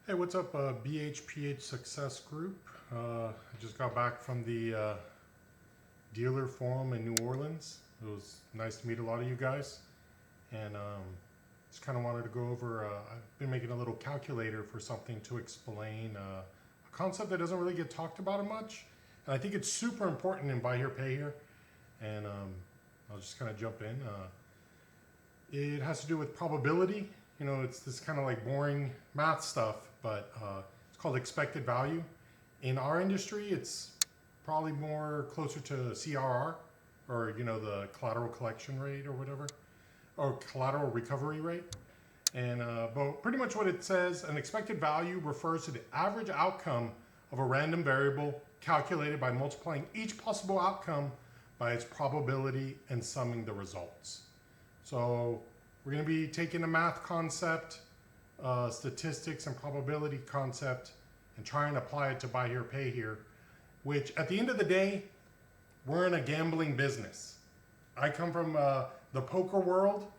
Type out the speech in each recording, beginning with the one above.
Hey, what's up, BHPH Success Group? I just got back from the dealer forum in New Orleans. It was nice to meet a lot of you guys. And just kind of wanted to go over, I've been making a little calculator for something to explain a concept that doesn't really get talked about much. And I think it's super important in Buy Here, Pay Here. And I'll just kind of jump in. It has to do with probability. You know, it's this kind of like boring math stuff, but it's called expected value. In our industry, it's probably more closer to CRR, or, you know, the collateral collection rate or whatever, or collateral recovery rate. And but pretty much what it says, an expected value refers to the average outcome of a random variable calculated by multiplying each possible outcome by its probability and summing the results. So we're going to be taking a math concept, statistics and probability concept, and try and apply it to Buy Here, Pay Here, which at the end of the day, we're in a gambling business. I come from the poker world.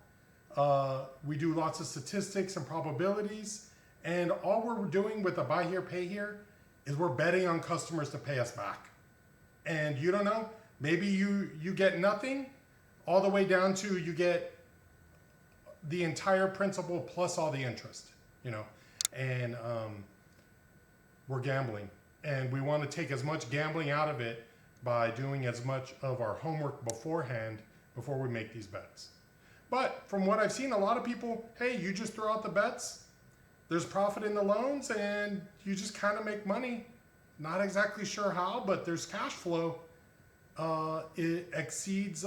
We do lots of statistics and probabilities, and all we're doing with the Buy Here, Pay Here is we're betting on customers to pay us back. And you don't know, maybe you get nothing, all the way down to you get the entire principal plus all the interest, you know, and we're gambling, and we want to take as much gambling out of it by doing as much of our homework beforehand before we make these bets. But from what I've seen, a lot of people, hey, you just throw out the bets, there's profit in the loans, and you just kind of make money. Not exactly sure how, but there's cash flow. It exceeds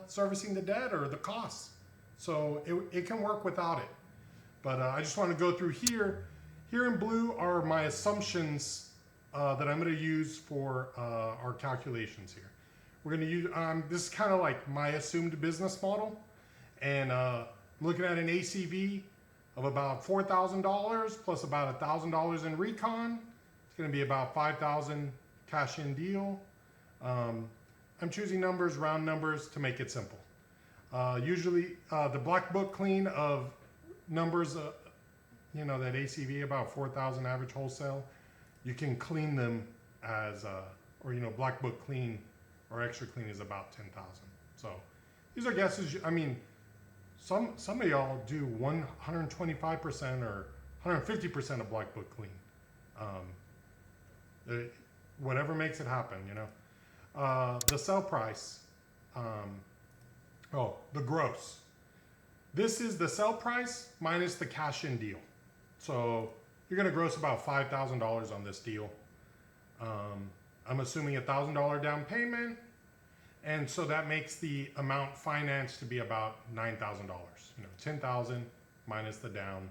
servicing the debt or the costs. So it can work without it. But I just want to go through here. Here in blue are my assumptions that I'm going to use for our calculations here. We're going to use, this is kind of like my assumed business model. And looking at an ACV of about $4,000 plus about $1,000 in recon. It's going to be about $5,000 cash in deal. I'm choosing numbers, round numbers, to make it simple. Usually the black book clean of numbers, you know, that ACV about 4,000 average wholesale, you can clean them as, or, you know, black book clean or extra clean is about 10,000. So these are guesses. I mean, some of y'all do 125% or 150% of black book clean. Whatever makes it happen, you know. The sell price. The gross. This is the sell price minus the cash in deal. So you're going to gross about $5,000 on this deal. I'm assuming $1,000 down payment. And so that makes the amount financed to be about $9,000. You know, $10,000 minus the down.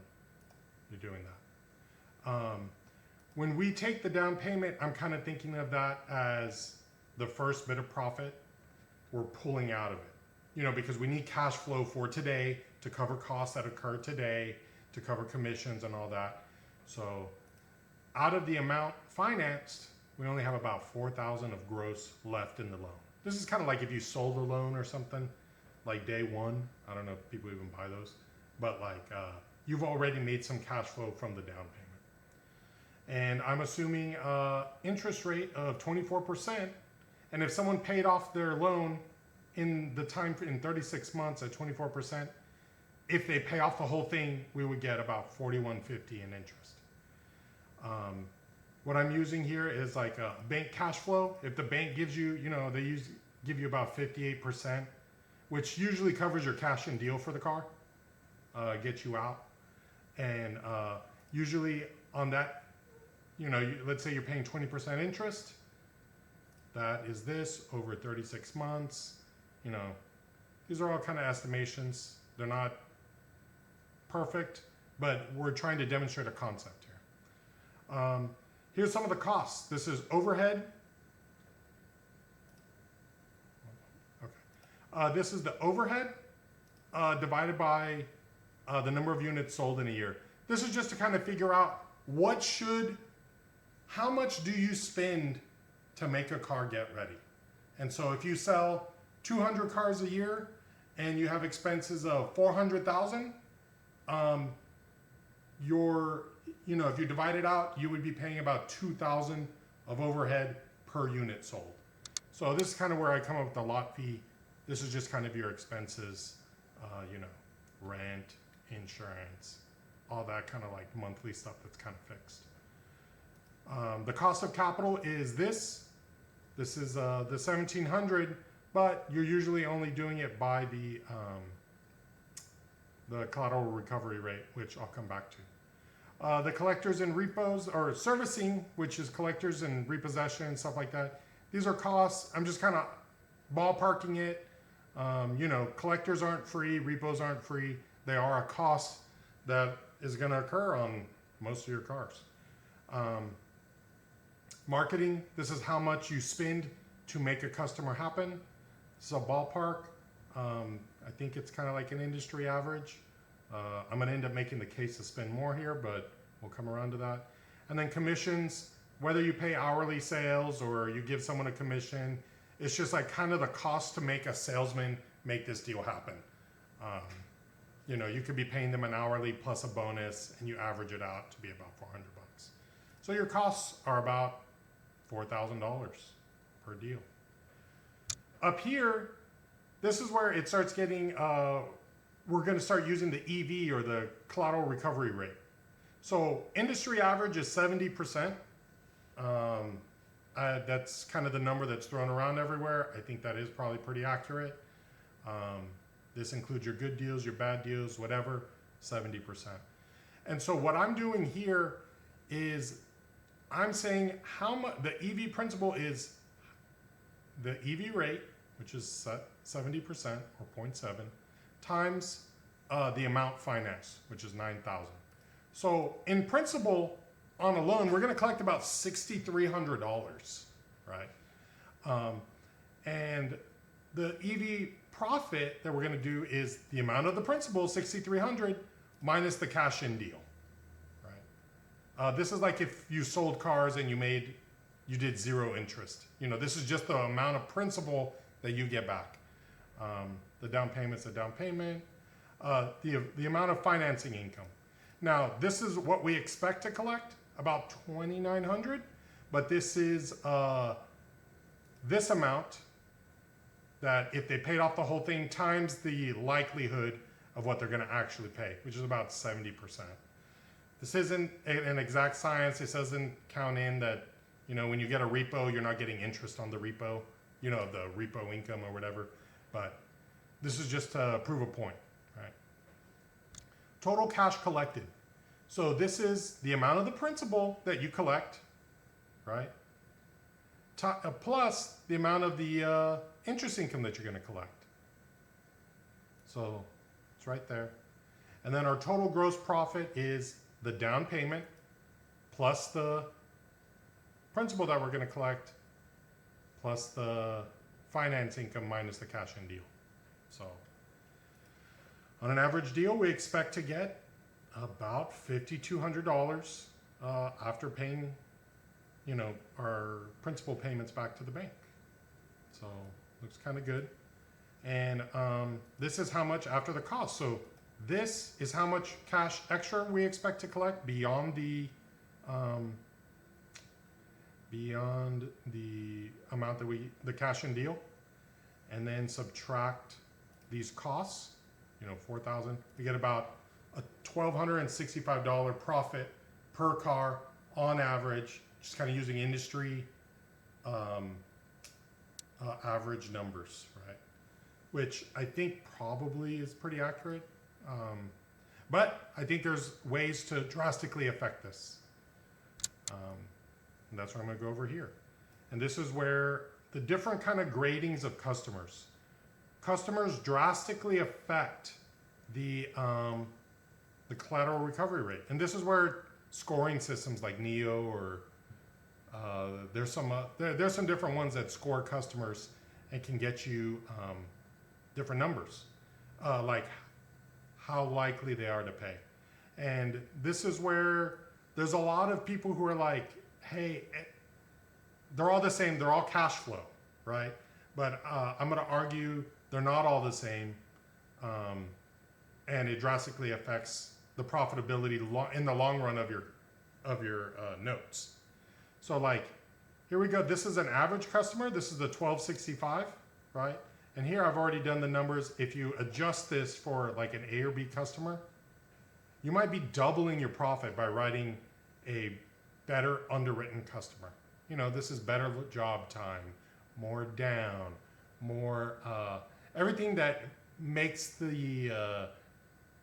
You're doing that. When we take the down payment, I'm kind of thinking of that as the first bit of profit we're pulling out of it. You know, because we need cash flow for today to cover costs that occur today, to cover commissions and all that. So out of the amount financed, we only have about $4,000 of gross left in the loan. This is kind of like if you sold a loan or something, like day one. I don't know if people even buy those, but like you've already made some cash flow from the down payment. And I'm assuming interest rate of 24%. And if someone paid off their loan in the time in 36 months at 24%, if they pay off the whole thing, we would get about $41.50 in interest. What I'm using here is like a bank cash flow. If the bank gives you, you know, they give you about 58%, which usually covers your cash in deal for the car, gets you out. And usually on that, you know, let's say you're paying 20% interest. That is this over 36 months. You know, these are all kind of estimations. They're not perfect, but we're trying to demonstrate a concept here. Here's some of the costs. This is overhead. Okay. This is the overhead divided by the number of units sold in a year. This is just to kind of figure out how much do you spend to make a car get ready. And so if you sell 200 cars a year and you have expenses of 400,000, you know, if you divide it out, you would be paying about 2,000 of overhead per unit sold. So this is kind of where I come up with the lot fee. This is just kind of your expenses, you know, rent, insurance, all that kind of like monthly stuff that's kind of fixed. The cost of capital is this. This is the 1,700, but you're usually only doing it by the collateral recovery rate, which I'll come back to. The collectors and repos, or servicing, which is collectors and repossession and stuff like that. These are costs. I'm just kind of ballparking it. You know, collectors aren't free, repos aren't free. They are a cost that is going to occur on most of your cars. Marketing, this is how much you spend to make a customer happen. This is a ballpark. I think it's kind of like an industry average. I'm going to end up making the case to spend more here, but we'll come around to that. And then commissions, whether you pay hourly sales or you give someone a commission, it's just like kind of the cost to make a salesman make this deal happen. You know, you could be paying them an hourly plus a bonus, and you average it out to be about 400 bucks. So your costs are about $4,000 per deal. Up here, this is where it starts getting, we're going to start using the EV, or the collateral recovery rate. So industry average is 70%. That's kind of the number that's thrown around everywhere. I think that is probably pretty accurate. This includes your good deals, your bad deals, whatever, 70%. And so what I'm doing here is I'm saying how much the EV principal is the EV rate, which is 70% or 0.7, times the amount financed, which is 9,000. So in principle, on a loan, we're going to collect about $6,300, right? And the EV profit that we're going to do is the amount of the principal, $6,300, minus the cash in deal, right? This is like if you sold cars and you did zero interest. You know, this is just the amount of principal that you get back. The down payment's a down payment. The amount of financing income. Now, this is what we expect to collect, about $2,900, but this is this amount that if they paid off the whole thing times the likelihood of what they're going to actually pay, which is about 70%. This isn't an exact science. This doesn't count in that, you know, when you get a repo, you're not getting interest on the repo, you know, the repo income or whatever, but this is just to prove a point, right? Total cash collected. So this is the amount of the principal that you collect, right? Plus the amount of the interest income that you're going to collect. So it's right there. And then our total gross profit is the down payment plus the principal that we're going to collect plus the finance income minus the cash in deal. So on an average deal, we expect to get about $5,200 after paying, you know, our principal payments back to the bank. So looks kind of good. And this is how much after the cost. So this is how much cash extra we expect to collect beyond the amount that the cash in deal, and then subtract these costs, you know, 4,000. We get about a $1,265 profit per car on average, just kind of using industry average numbers, right? Which I think probably is pretty accurate. But I think there's ways to drastically affect this. And that's what I'm going to go over here. And this is where the different kind of gradings of customers. Customers drastically affect the collateral recovery rate. And this is where scoring systems like Neo or there's some different ones that score customers and can get you different numbers, like how likely they are to pay. And this is where there's a lot of people who are like, hey, they're all the same, they're all cash flow, right? But I'm going to argue they're not all the same, and it drastically affects the profitability in the long run of notes. So like, here we go. This is an average customer. This is the 1265, right? And here I've already done the numbers. If you adjust this for like an A or B customer, you might be doubling your profit by writing a better underwritten customer. You know, this is better job time, more down, more, everything that makes the,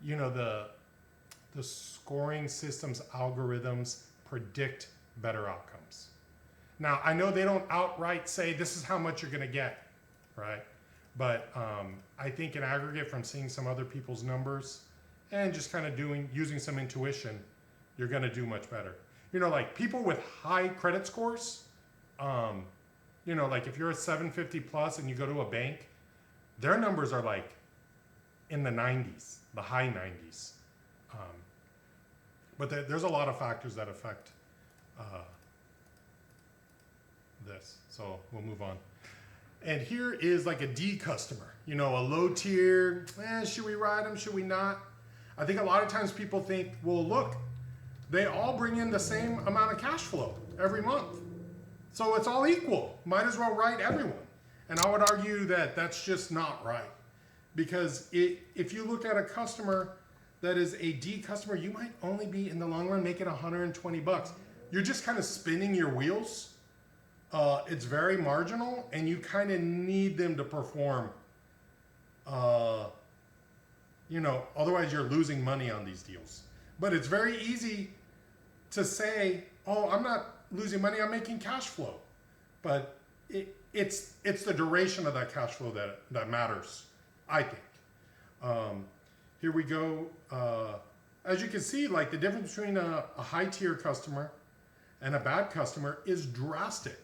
the scoring system's algorithms predict better outcomes. Now, I know they don't outright say this is how much you're gonna get, right? But I think in aggregate, from seeing some other people's numbers and just kind of using some intuition, you're gonna do much better. You know, like people with high credit scores, you know, like if you're a 750 plus and you go to a bank, their numbers are like in the 90s, the high 90s. But there's a lot of factors that affect this. So we'll move on. And here is like a D customer, you know, a low tier. Should we ride them? Should we not? I think a lot of times people think, well, look, they all bring in the same amount of cash flow every month. So it's all equal. Might as well write everyone. And I would argue that that's just not right. Because if you look at a customer that is a D customer, you might only be in the long run making 120 bucks. You're just kind of spinning your wheels. It's very marginal, and you kind of need them to perform. You know, otherwise you're losing money on these deals. But it's very easy to say, oh, I'm not losing money, I'm making cash flow. But it's the duration of that cash flow that matters, I think. Here we go. As you can see, like the difference between a high tier customer and a bad customer is drastic.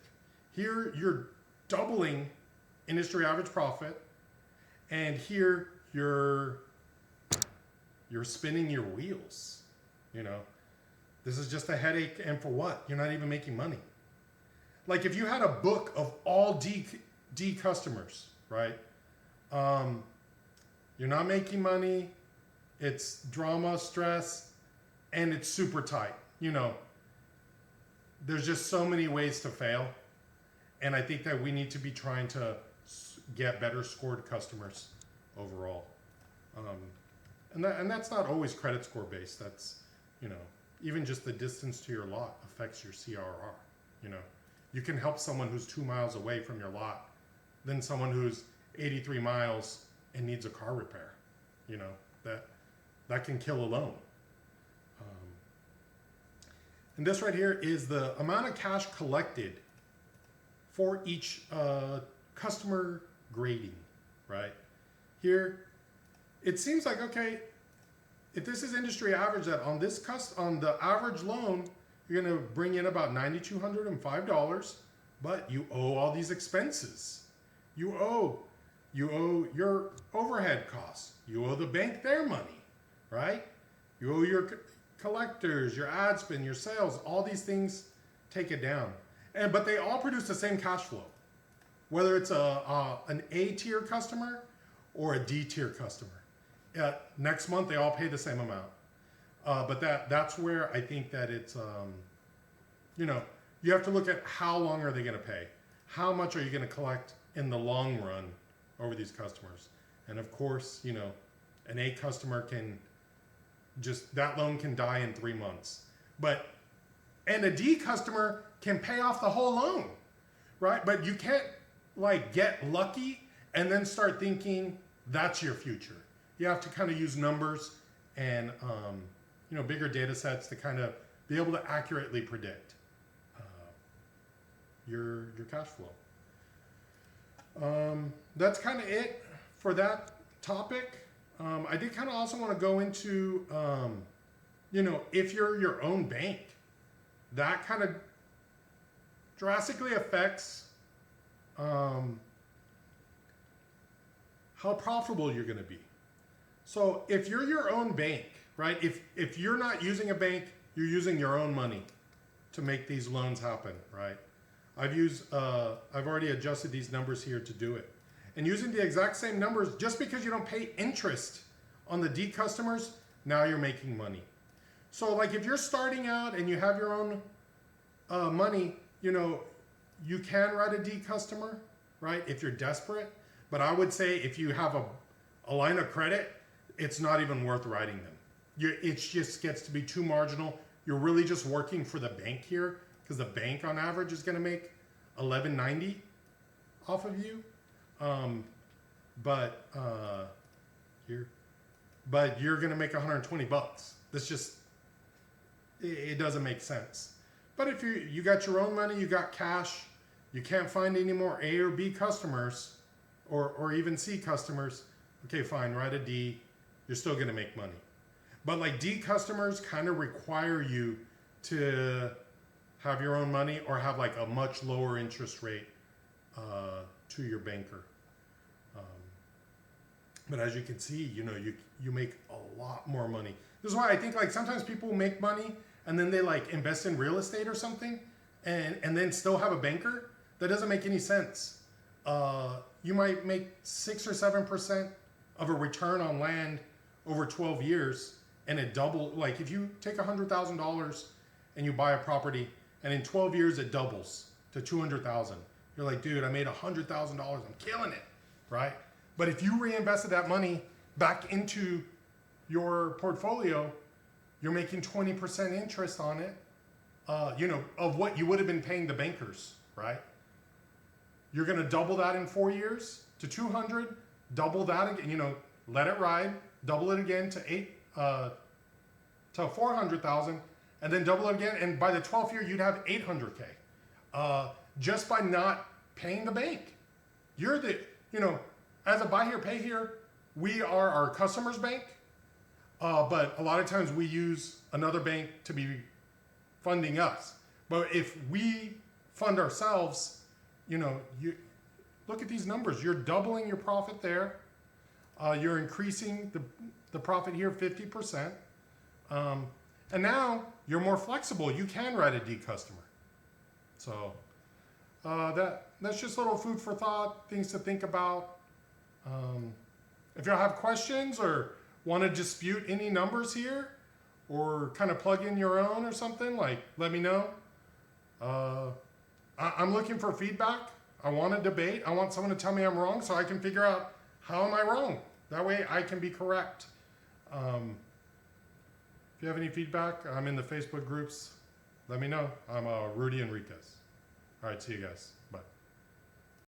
Here you're doubling industry average profit, and here you're spinning your wheels. You know, this is just a headache, and for what? You're not even making money. Like if you had a book of all D customers, right? You're not making money. It's drama, stress, and it's super tight. You know, there's just so many ways to fail. And I think that we need to be trying to get better scored customers overall. And that's not always credit score based. That's, you know, even just the distance to your lot affects your CRR. You know, you can help someone who's 2 miles away from your lot than someone who's 83 miles and needs a car repair. You know, that can kill a loan. And this right here is the amount of cash collected for each customer grading, right? Here, it seems like, okay, if this is industry average, that on the average loan, you're gonna bring in about $9,205, but you owe all these expenses. You owe your overhead costs. You owe the bank their money, right? You owe your collectors, your ad spend, your sales. All these things take it down. But they all produce the same cash flow, whether it's an A tier customer or a D tier customer. Next month they all pay the same amount. But that's where I think that it's you know, you have to look at how long are they going to pay, how much are you going to collect in the long run over these customers. And of course, you know, an A customer that loan can die in 3 months. And a D customer can pay off the whole loan, right? But you can't like get lucky and then start thinking that's your future. You have to kind of use numbers and you know, bigger data sets to kind of be able to accurately predict your cash flow. That's kind of it for that topic. I did kind of also want to go into you know, if you're your own bank, that kind of drastically affects how profitable you're going to be. So if you're your own bank, right? If you're not using a bank, you're using your own money to make these loans happen, right? I've already adjusted these numbers here to do it. And using the exact same numbers, just because you don't pay interest on the D customers, now you're making money. So like if you're starting out and you have your own money, you know, you can write a D customer, right? If you're desperate. But I would say if you have a line of credit, it's not even worth writing them. It just gets to be too marginal. You're really just working for the bank here, because the bank on average is going to make $11.90 off of you. But you're going to make 120 bucks. That's just, it doesn't make sense. But if you got your own money, you got cash, you can't find any more A or B customers, or even C customers, okay, fine, write a D. You're still going to make money. But like D customers kind of require you to have your own money or have like a much lower interest rate to your banker. But as you can see, you know, you make a lot more money. This is why I think like sometimes people make money and then they like invest in real estate or something and then still have a banker. That doesn't make any sense. You might make 6 or 7% of a return on land over 12 years, and it double. Like if you take $100,000 and you buy a property, and in 12 years it doubles to 200,000. You're like, dude, I made $100,000. I'm killing it, right? But if you reinvested that money back into your portfolio, you're making 20% interest on it. You know, of what you would have been paying the bankers, right? You're going to double that in 4 years to 200, double that again, you know, let it ride, double it again to 400,000, and then double it again. And by the 12th year, you'd have 800K just by not paying the bank. You're the, you know, as a buy here, pay here, we are our customer's bank. But a lot of times we use another bank to be funding us. But if we fund ourselves, you know, you look at these numbers. You're doubling your profit there. You're increasing the profit here 50%. And now you're more flexible. You can write a D customer. So that's just a little food for thought, things to think about. If y'all have questions or want to dispute any numbers here or kind of plug in your own or something, like let me know. I'm looking for feedback. I want to debate. I want someone to tell me I'm wrong so I can figure out how am I wrong. That way I can be correct. If you have any feedback, I'm in the Facebook groups. Let me know. I'm Rudy Enriquez. All right, see you guys. Bye.